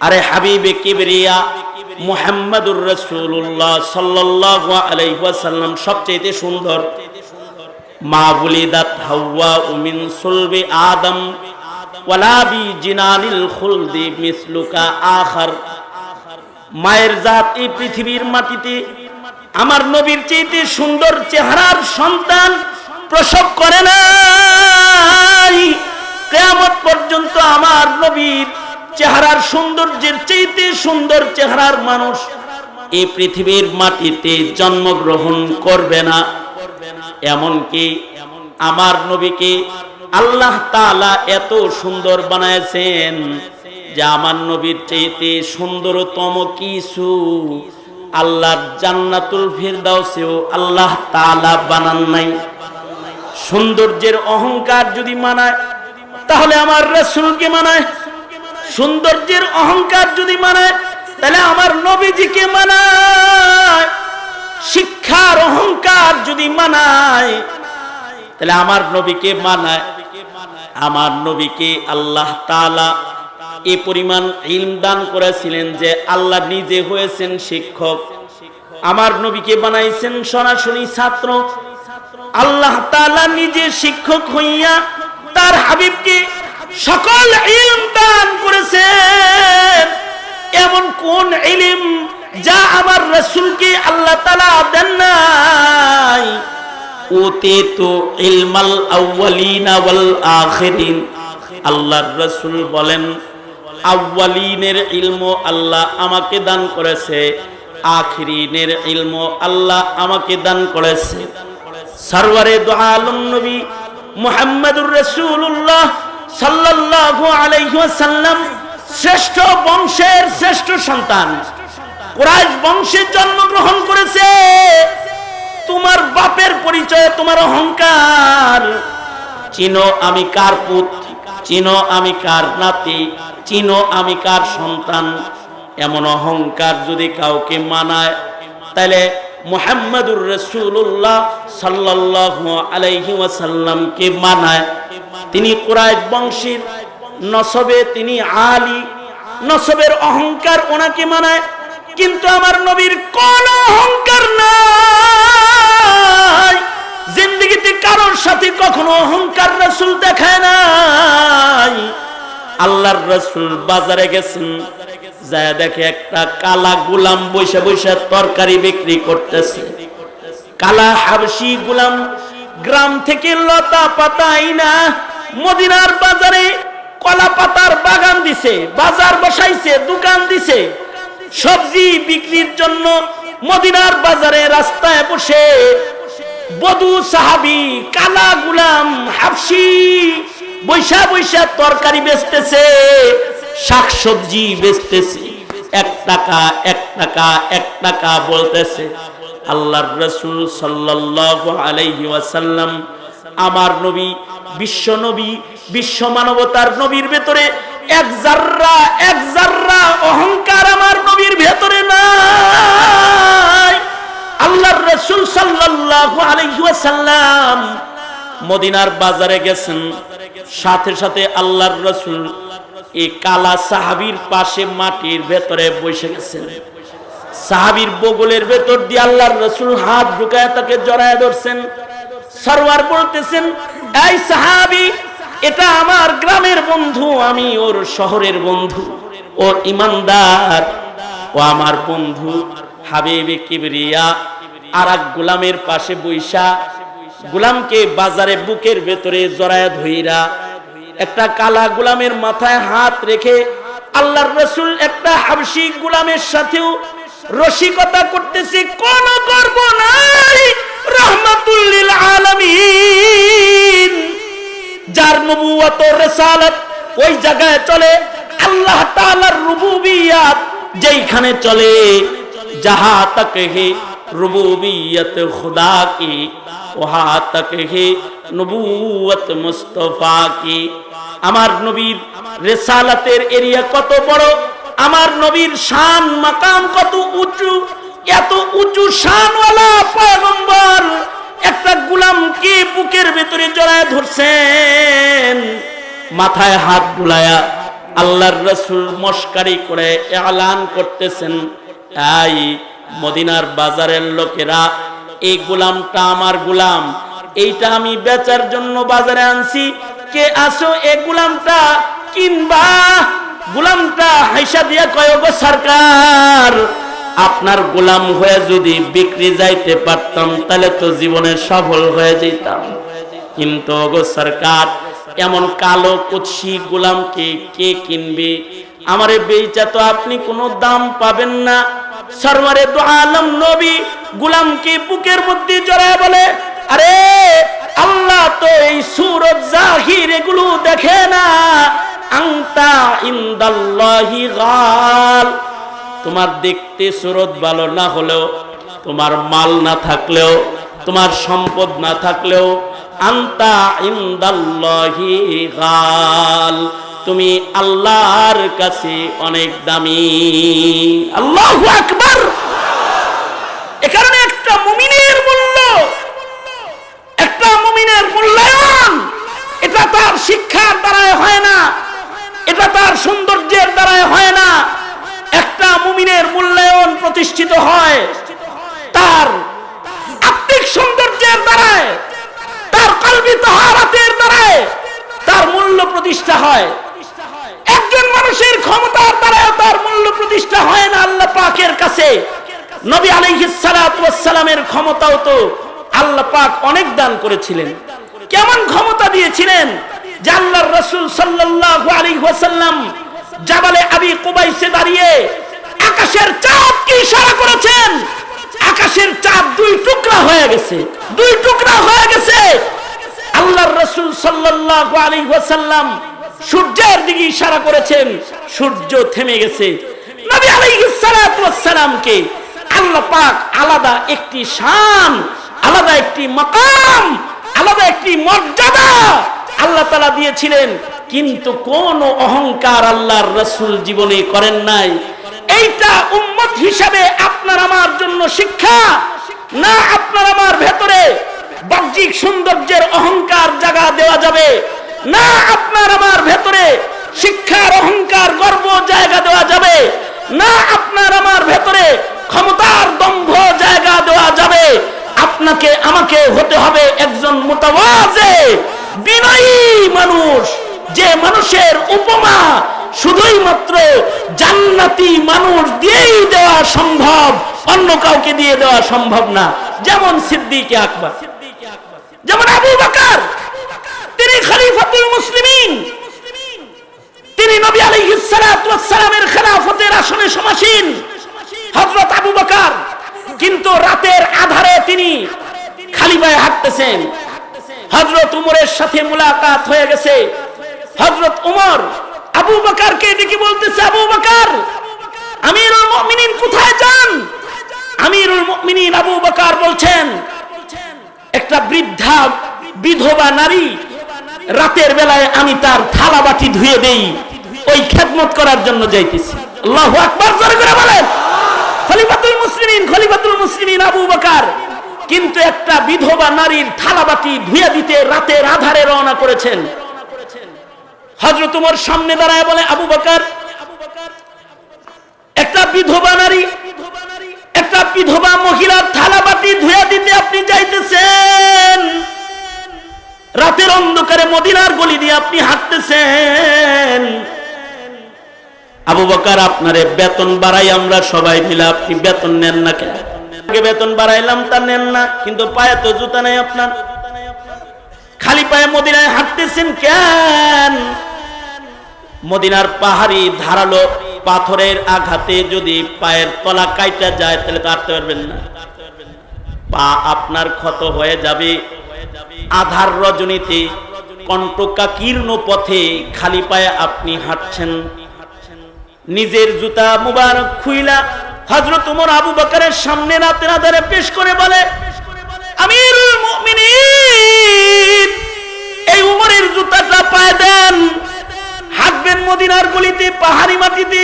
আরে হাবিবে কিবরিয়া মুহাম্মাদুর রাসূলুল্লাহ সাল্লাল্লাহু আলাইহি ওয়াসাল্লাম সবচেয়ে সুন্দর। মা বুলিদাত হাওয়া মিন সুলবি আদম ওয়ালা বি জিনানিল খুলদি মিসলুকা আখার। মায়ের জাত এই পৃথিবীর মাটিতে আমার নবীর চেয়ে সুন্দর চেহারার সন্তান প্রসব করে নাই। কিয়ামত পর্যন্ত আমার নবীর চেহারার সৌন্দর্যের চেয়ে সুন্দর চেহারার মানুষ এই পৃথিবীর মাটিতে জন্মগ্রহণ করবে না। এমনকি আমার নবীকে আল্লাহ তাআলা এত সুন্দর বানাইছেন যে আমার নবীর চেয়ে সুন্দরতম কিছু আল্লাহর জান্নাতুল ফিরদাউসেও আল্লাহ তাআলা বানান নাই। সৌন্দর্যের অহংকার যদি মানায় তাহলে আমার রাসূলকে মানায়, সৌন্দর্যের অহংকার যদি মানায় তাহলে আমার নবীজিকে মানায়, শিক্ষার অহংকার যদি মানায় তাহলে আমার নবীকে মানায়। আমার নবীকে আল্লাহ তাআলা এই পরিমাণ ইলম দান করেছিলেন যে আল্লাহ নিজে হয়েছেন শিক্ষক, আমার নবীকে বানাইছেন সরাসরি ছাত্র। আল্লাহ তাআলা নিজে শিক্ষক হইয়া তার হাবিবকে সকল ইলম দান করেছেন। এমন কোন ইলম যা আমার রাসূলকে আল্লাহ তাআলা দেন নাই? উতিতু ইলমাল আউয়ালিনা ওয়াল আখিরিন। আল্লাহর রাসূল বলেন আউয়ালিনের ইলম আল্লাহ আমাকে দান করেছে, আখিরিনের ইলম আল্লাহ আমাকে দান করেছে। সরওয়ারে দু আলম নবী মুহাম্মদুর রাসূলুল্লাহ সাল্লাল্লাহু আলাইহি ওয়াসাল্লাম শ্রেষ্ঠ বংশের শ্রেষ্ঠ সন্তান, কুরাইশ বংশে জন্মগ্রহণ করেছে। তোমার বাপের পরিচয় তোমার অহংকার, চিনো আমি কার পুত্র, চিনো আমি কার নাতি, চিনো আমি কার সন্তান। এমন অহংকার যদি কাউকে মানায় তাহলে মুহাম্মদুর রাসূলুল্লাহ সাল্লাল্লাহু আলাইহি ওয়াসাল্লামকে মানায়। তিনি কুরাইশ বংশের নসবে, তিনি আলী, নসবের অহংকার ওনাকে মানায়। কিন্তু আমার নবীর কোন অহংকার নাই, জিন্দেগিতে কারোর সাথে কখনো অহংকার রাসূল দেখায় নাই। আল্লাহর রাসূল বাজারে গেছেন, যায় দেখে একটা কালা গোলাম বসে বসে তরকারি বিক্রি করতেছে। কালা হাবশি গোলাম গ্রাম থেকে লতা পাতা আইনা মদিনার বাজারে কলা পাতার বাগান দিছে, বাজার বসাইছে, দোকান দিছে। সবজি বিক্রির জন্য মদিনার বাজারে রাস্তায় বসে বধু সাহাবী কালা গোলাম হাবশি বৈশা বৈশা তরকারি বেচতেছে, শাকসবজি বেচতেছে। 1 টাকা 1 টাকা 1 টাকা বলতেছে। আল্লাহর রাসূল সাল্লাল্লাহু আলাইহি ওয়াসাল্লাম আমার নবী, বিশ্ব নবী, বিশ্ব মানবতার নবীর ভেতরে এক জাররা অহংকার আমার নবীর ভেতরে নাই। আল্লাহর রাসূল সাল্লাল্লাহু আলাইহি ওয়াসাল্লাম মদিনার বাজারে গেছেন, সাথে সাথে আল্লাহর রাসূল এই কালা সাহাবীর পাশে মাটির ভেতরে বসে গেছেন। সাহাবীর বগলের ভেতর দিয়ে আল্লাহর রাসূল হাত ঢুকায় তাকে জড়ায় ধরছেন। সরওয়ার বলতেছেন, এই সাহাবী, এটা আমার গ্রামের বন্ধু, আমি ওর শহরের বন্ধু, ও ইমানদার, ও আমার বন্ধু হাবিবে কিবরিয়া। আর এক গোলামের পাশে বৈশা গোলামকে বাজারে বুকের ভেতরে জড়ায় ধইরা একটা কালা গোলামের মাথায় হাত রেখে আল্লাহর রাসূল একটা হাবশি গোলামের সাথেও রসিকতা করতেছে। কোন গর্ব নাই, রাহমাতুল লিল আলামিন, যার নবুয়ত ও রিসালাত ওই জায়গায় চলে, আল্লাহ তাআলার রুবুবিয়ত যেখানে চলে, जहां तक है रुबूबियत खुदा की वहां तक है नबूवत मुस्तफा की। আমার নবীর রিসালাতের এরিয়া কত বড়, আমার নবীর শান মাকাম কত উঁচু, এত উঁচু শানওয়ালা পয়গম্বর একটা গোলামকে বুকের ভেতরে জড়ায় ধরছেন, মাথায় হাত বুলায়া আল্লাহর রাসূল মশকারি করে এলান করতেছেন, এই মদিনার বাজারের লোকেরা, এই গোলামটা আমার গোলাম, এইটা আমি বেচার জন্য বাজারে আনছি, কে আসো এই গোলামটা কিনবা? গোলামটা হাইসা দিয়া কয়, গো সরকার, আপনার গোলাম হয়ে যদি বিক্রি যাইতে পারতাম তাহলে তো জীবনে সফল হয়ে যেতাম, কিন্তু গো সরকার, এমন কালো কুৎসি গোলামকে কে কিনবে? আমারে বেচা তো আপনি কোনো দাম পাবেন না। সরওয়ারে দু আলম নবী গোলামকে বুকের মধ্যে জড়ায় বলে, আরে আল্লাহ তো এই সূরত জাহির এগুলো দেখে না, আনতা ইনদাল্লাহি গাল, তোমার দেখতে সূরত ভালো না হলেও, তোমার মাল না থাকলেও, তোমার সম্পদ না থাকলেও, আনতা ইনদাল্লাহি গাল, তুমি আল্লাহর কাছে অনেক দামি। আল্লাহু আকবার। এ কারণে একটা মুমিনের মূল্য, একটা মুমিনের মূল্যায়ন, এটা তার শিক্ষার দ্বারাই হয় না, এটা তার সৌন্দর্যের দ্বারাই হয় না। একটা মুমিনের মূল্যায়ন প্রতিষ্ঠিত হয় তার আত্মিক সৌন্দর্যের দ্বারাই, তার কলবি তাহারাতের দ্বারাই তার মূল্য প্রতিষ্ঠা হয়। একজন মানুষের ক্ষমতার দ্বারা তার মূল্য প্রতিষ্ঠা হয় না আল্লাহ পাকের কাছে। নবী আলাইহিস সালাতু ওয়াস সালামের ক্ষমতাও তো আল্লাহ পাক অনেক দান করেছিলেন। কেমন ক্ষমতা দিয়েছিলেন যে আল্লাহর রাসূল সাল্লাল্লাহু আলাইহি ওয়াসাল্লাম জাবালে আবি কুবাইসে দাঁড়িয়ে আকাশের চাঁদকে ইশারা করেছেন, আকাশের চাঁদ দুই টুকরা হয়ে গেছে, দুই টুকরা হয়ে গেছে। আল্লাহর রাসূল সাল্লাল্লাহু আলাইহি ওয়াসাল্লাম সূর্যের দিকে ইশারা করেছেন, সূর্য থেমে গেছে। নবী আলাইহিস সালাতু ওয়াস সালামকে আল্লাহ পাক আলাদা একটি শান, আলাদা একটি মাকাম, আলাদা একটি মর্যাদা আল্লাহ তাআলা দিয়েছিলেন, কিন্তু কোন অহংকার আল্লাহর রাসূল জীবনে করেন নাই। এইটা উম্মত হিসাবে আপনার আমার জন্য শিক্ষা না। আপনার আমার ভেতরে বাহ্যিক সৌন্দর্যের অহংকার জায়গা দেওয়া যাবে না, আপনার আমার ভেতরে শিক্ষার অহংকার গর্ব জায়গা দেওয়া যাবে না, আপনার আমার ভেতরে ক্ষমতার দম্ভ জায়গা দেওয়া যাবে। আপনাকে আমাকে হতে হবে একজন মুতাওয়াজি বিনয়ী মানুষ, যে মানুষের উপমা শুধুই মাত্র জান্নাতি মানুষ দিয়েই দেওয়া সম্ভব, অন্য কাউকে দিয়ে দেওয়া সম্ভব না। যেমন সিদ্দিক আকবর, যেমন আবু বকর, তিনি খলিফাতুল মুসলিমিন, তিনি নবী আলাইহিস সালাতু ওয়াস সালামের খেলাফতের আসনে সমাসীন হযরত আবু বকর, কিন্তু রাতের আধারে তিনি খালি পায়ে হাঁটতেছেন। হযরত উমরের সাথে মুলাকাত হয়ে গেছে। হযরত উমর আবু বকরকে ডেকে বলতেছে, আবু বকর, আমিরুল মুমিনিন কোথায় যান? আমিরুল মুমিনিন আবু বকর বলছেন, একটা বৃদ্ধা বিধবা নারী, রাতের বেলায় আমি তার থালা বাটি ধুয়ে দেই, ওই খেদমত করার জন্য যাইতেছি। আল্লাহু আকবার, জোরে করে বলেন। খলিফাতুল মুসলিমিন, খলিফাতুল মুসলিমিন আবু বকর, কিন্তু একটা বিধবা নারীর থালা বাটি ধুয়ে দিতে রাতের আধারে রওনা করেছেন। হযরত উমর সামনে দাঁড়ায় বলে, আবু বকর, একটা বিধবা নারী, একটা বিধবা মহিলার থালা বাটি ধুয়ে দিতে আপনি যাইতেছেন, রাতের অন্ধকারে মদিনার গলি দিয়ে আপনি হাঁটতেছেন। আবু বকর, আপনারে বেতন বাড়াই আমরা সবাই মিলে, আপনি বেতন নেন না কেন? আগে বেতন বাড়াইলাম, তা নেন না, কিন্তু পায়ে তো জুতা নাই আপনার, খালি পায়ে মদিনায় হাঁটতেছেন কেন? মদিনার পাহাড়ি ধারালো পাথরের আঘাতে যদি পায়ের তলা কাইটা যায় তাহলে তো হাঁটতে পারবেন না, পা আপনার ক্ষত হয়ে যাবে। আধার রজনীতে কণ্টকাকীর্ণ পথে খালি পায়ে আপনি হাঁটছেন, নিজের জুতা মুবারক খুইলা হযরত ওমর আবু বকরের সামনে রাতের আধারে পেশ করে বলে, আমিরুল মুমিনিন, এই উমরের জুতাটা পায়ে দেন, হাঁটবেন মদিনার গলিতে, পাহাড়ি মাটিতে,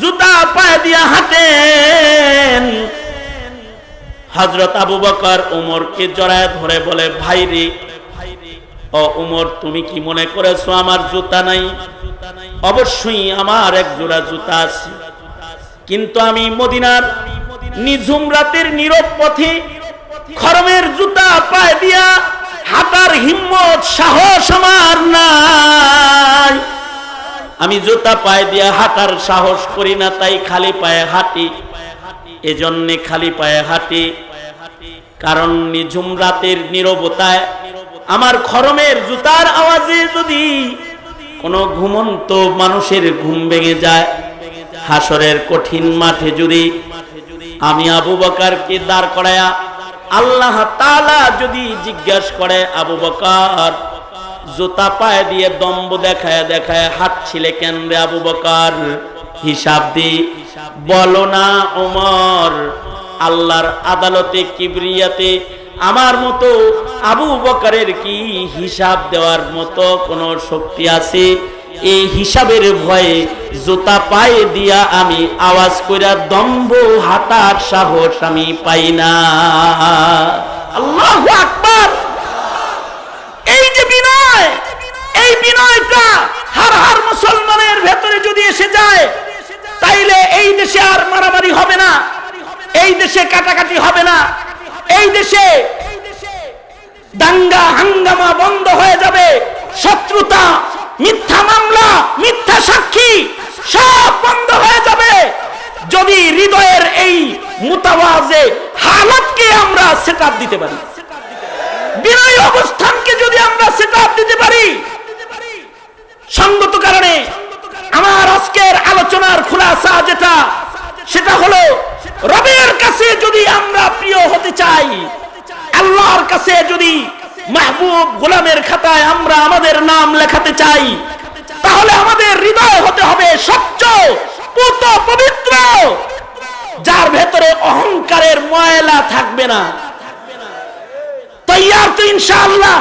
জুতা পায়ে দিয়া হাঁটেন। হযরত আবু বকর ওমরকে জড়ায় ধরে বলে, ভাই রে, ও ও উমর, তুমি কি মনে করেছো আমার জুতা নাই? অবশ্যই আমার এক জোড়া জুতা আছে, কিন্তু আমি মদিনার নিঝুম রাতের নীরব পথে খরমের জুতা পায়ে দিয়া হাঁটার হিম্মত সাহস আমার নাই। আমি জুতা পায়ে দিয়া হাঁটার সাহস করি না, তাই খালি পায়ে হাঁটি। এজন্য খালি পায়ে হাঁটি, কারণ নিঝুম রাতের নীরবতায় আমার খরমের জুতার আওয়াজে যদি কোনো ঘুমন্ত মানুষের ঘুম ভেঙে যায়, হাসরের কঠিন মাঠে যদি আমি আবু বকরকে দাঁড় করায়া আল্লাহ তাআলা যদি জিজ্ঞাসা করে, আবু বকর জুতা পায়ে দিয়ে দম্ভ দেখায় দেখায় হাঁটছিলে কেন রে আবু বকর? হিসাব দি বলো না ওমর, আল্লাহর আদালতে কিবরিয়াতে আমার মতো আবু বকরের কি হিসাব দেওয়ার মতো কোনো শক্তি আছে? এই হিসাবের ভয়ে জুতা পায়ে দিয়া আমি আওয়াজ কইরা দম্ভ হাঁটার সাহস আমি পাই না। আল্লাহু আকবার! এই যে বিনয়, এই বিনয়টা হার হার মুসলমানের ভেতরে যদি এসে যায়, তাইলে এই দেশে আর মারামারি হবে না, এই দেশে কাটাকাটি হবে না, এই দেশে দাঙ্গা হাঙ্গামা বন্ধ হয়ে যাবে, শত্রুতা, মিথ্যা মামলা, মিথ্যা সাক্ষী সব বন্ধ হয়ে যাবে যদি হৃদয়ের এই মুতাওয়াজে হালাতকে আমরা সেটআপ দিতে পারি, বিনয়ী অবস্থানকে যদি আমরা সেটআপ দিতে পারি। সঙ্গত কারণে আমার আজকের আলোচনার খুলাসা যেটা, সেটা হলো রবের কাছে যদি আমরা প্রিয় হতে চাই, আল্লাহর কাছে যদি মাহবুব গোলামের খাতায় আমরা আমাদের নাম লেখাতে চাই, তাহলে আমাদের হৃদয় হতে হবে স্বচ্ছ, পূত, পবিত্র, যার ভেতরে অহংকারের ময়লা থাকবে না। তৈয়ার তো ইনশাআল্লাহ?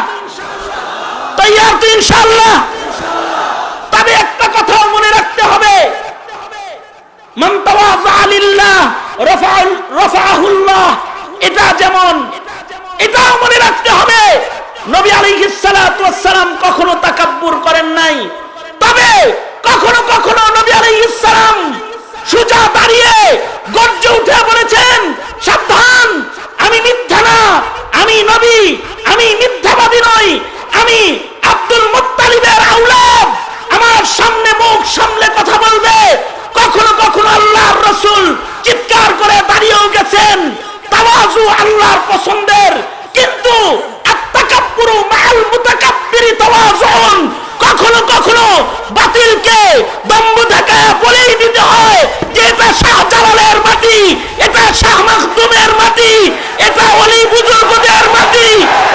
তৈয়ার তো ইনশাআল্লাহ? তবে একটা কথা মনে রাখতে হবে, মান তাওয়াযা লিল্লাহ রাফাহুল্লাহ, এটা যেমন, এটাও মনে রাখতে হবে নবী আলাইহিস সালাতু ওয়াস সালাম কখনো তাকাব্বুর করেন নাই, তবে কখনো কখনো নবী আলাইহিস সালাম সোজা দাঁড়িয়ে গর্জে উঠে বলেছেন, সাবধান, আমি মিথ্যা না, আমি নবী, আমি মিথ্যাবাদী নই, আমি আব্দুল মুত্তালিবের আওলাদ, আমার সামনে মুখ সামলে কথা বলবে। কখনো কখনো আল্লাহর রাসূল চিৎকার করে দাঁড়িয়েও গেছেন। তাওয়াজু আল্লাহর পছন্দের, কিন্তু আত-তাকাব্বুরু মাআল মুতাকাব্বিরি তাওয়াজুন, কখনো কখনো বাতিলকে দম্ভ দেখায় বলেই দিতে হয় যে এটা শাহজালালের মাটি, এটা শাহ মাখদুমের মাটি, এটা ওলি বুজুর্গদের মাটি,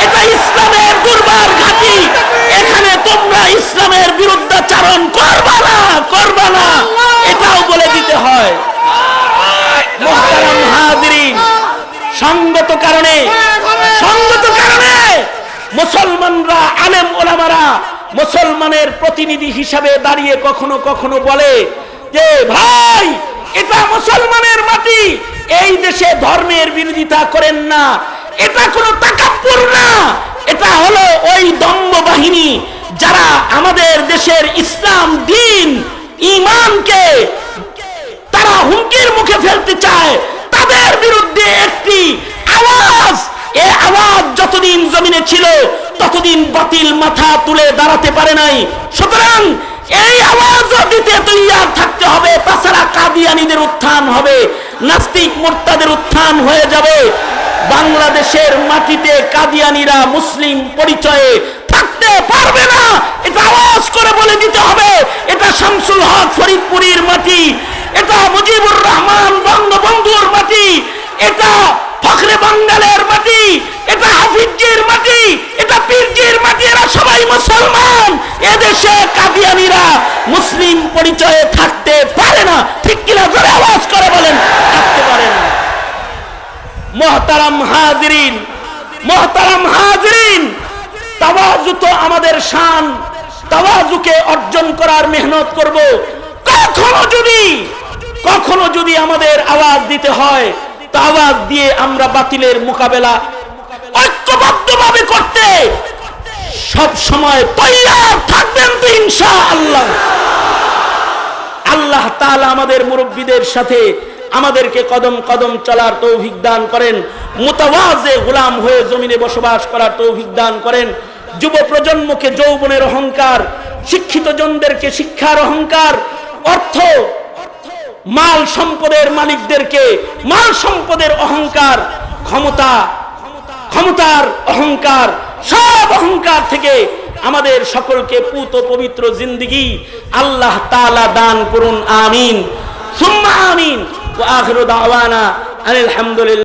এটা ইসলামের দুর্বার ঘাঁটি, এখানে তোমরা ইসলামের বিরুদ্ধাচারণ করবা না, করবা না, এটাও বলে দিতে হয়। মুহতারাম হাজিরিন, সঙ্গত কারণে মুসলমানরা, আলেম ওলামারা মুসলমানের প্রতিনিধি হিসাবে দাঁড়িয়ে কখনো কখনো বলে যে ভাই এটা মুসলমানের মাটি, এই দেশে ধর্মের বিরোধিতা করেন না, এটা কোনো তাকাব্বুর না, এটা হলো ওই দম্ভ বাহিনী যারা আমাদের দেশের ইসলাম, দ্বীন, ঈমানকে তারা হুমকির মুখে ফেলতে চায়, তাদের বিরুদ্ধে একটি আওয়াজ, এই আওয়াজ যতদিন জমিনে ছিল ততদিন বাতিল মাথা তুলে দাঁড়াতে পারে নাই। সুতরাং এই আওয়াজও দিতে তৈয়ার থাকতে হবে, তাছাড়া কাদিয়ানীদের উত্থান হবে, নাস্তিক মুরতাদের উত্থান হয়ে যাবে। বাংলাদেশের মাটিতে কাদিয়ানীরা মুসলিম পরিচয়ে থাকতে পারবে না, এটা আওয়াজ করে বলে দিতে হবে। এটা শামসুল হক ফরিদপুরীর মাটি, এটা মুজিবুর রহমান বঙ্গবন্ধুর মাটি, এটা ফখরে বাঙ্গালের মাটি, এটা হাফিজজির মাটি, এটা পীরজির মাটি, এরা সবাই মুসলমান। এদেশে কাদিয়ানীরা মুসলিম পরিচয়ে থাকতে পারে না, ঠিক কিনা জোরে আওয়াজ করে বলেন, থাকতে পারে না। মুহতারাম হাজিরিন, মুহতারাম হাজিরিন, তাওয়াজু তো আমাদের শান, তাওয়াজুকে অর্জন করার মেহনত করব। কখনো যদি আমাদের আওয়াজ দিতে হয়, তা আওয়াজ দিয়ে আমরা বাতিলের মোকাবেলা ঐক্যবদ্ধভাবে করতে সব সময় তৈয়ার থাকবেন তো ইনশাআল্লাহ। আল্লাহ তাআলা আমাদের মুরব্বীদের সাথে আমাদেরকে কদম কদম চলার তৌফিক দান করেন, মুতাওয়াজে গোলাম হয়ে জমিনে বসবাস করার তৌফিক দান করেন। যুব প্রজন্মকে যৌবনের অহংকার, শিক্ষিত জনদেরকে শিক্ষার অহংকার, অর্থ মাল সম্পদের মালিকদেরকে মাল সম্পদের অহংকার, ক্ষমতার অহংকার, সব অহংকার থেকে আমাদের সকলকে পুত পবিত্র জিন্দেগি আল্লাহ তাআলা দান করুন। আমিন সুম্মা আমিন। ওয়া আখিরু দাওয়ানা আলহামদুলিল্লাহ।